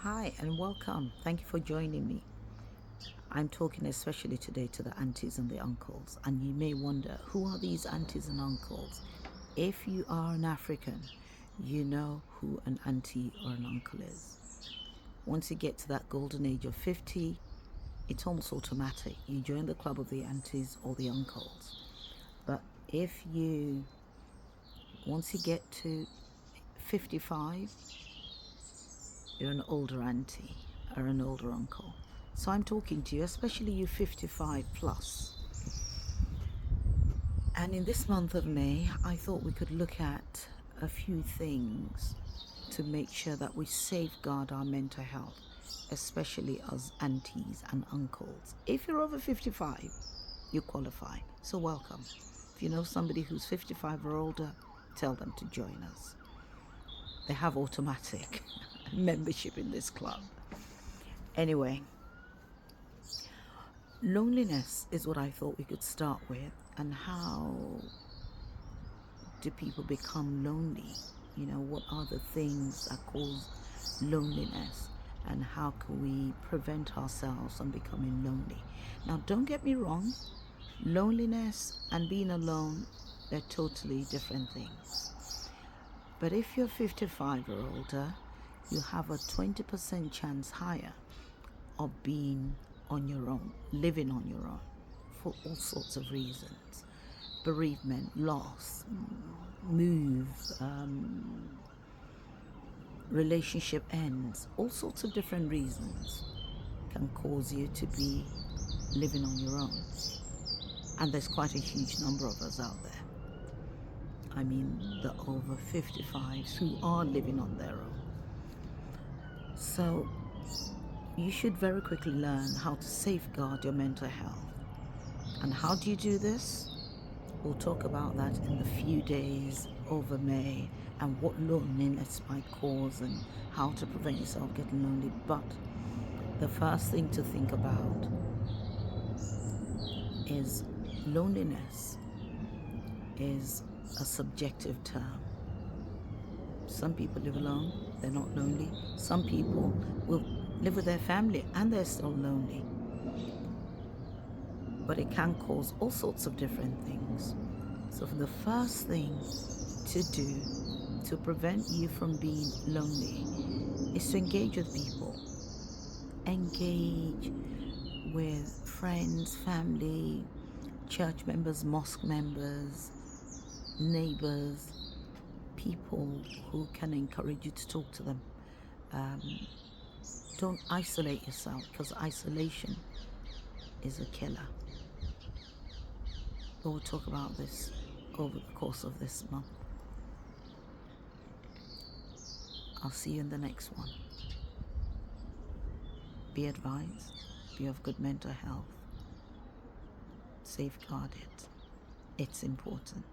Hi and welcome. Thank you for joining me. I'm talking especially today to the aunties and the uncles, and you may wonder who are these aunties and uncles? If you are an African, you know who an auntie or an uncle is. Once you get to that golden age of 50, it's almost automatic. You join the club of the aunties or the uncles. But once you get to 55, you're an older auntie or an older uncle. So I'm talking to you, especially you 55 plus. And in this month of May, I thought we could look at a few things to make sure that we safeguard our mental health, especially as aunties and uncles. If you're over 55, you qualify. So welcome. If you know somebody who's 55 or older, tell them to join us. They have automatic membership in this club. Anyway, loneliness is what I thought we could start with, and how do people become lonely? What are the things that cause loneliness, and how can we prevent ourselves from becoming lonely? Now, don't get me wrong, loneliness and being alone, they're totally different things. But if you're 55 or older, you have a 20% chance higher of being on your own, living on your own, for all sorts of reasons. Bereavement, loss, move, relationship ends, all sorts of different reasons can cause you to be living on your own. And there's quite a huge number of us out there. I mean, the over 55s who are living on their own. So you should very quickly learn how to safeguard your mental health. And how do you do this? We'll talk about that in the few days over May, and what loneliness might cause and how to prevent yourself getting lonely. But the first thing to think about is loneliness is a subjective term. Some people live alone, they're not lonely. Some people will live with their family and they're still lonely. But it can cause all sorts of different things. So the first thing to do to prevent you from being lonely is to engage with people. Engage with friends, family, church members, mosque members, neighbors, people who can encourage you to talk to them. Don't isolate yourself, because isolation is a killer. But we'll talk about this over the course of this month. I'll see you in the next one. Be advised, be of good mental health. Safeguard it. It's important.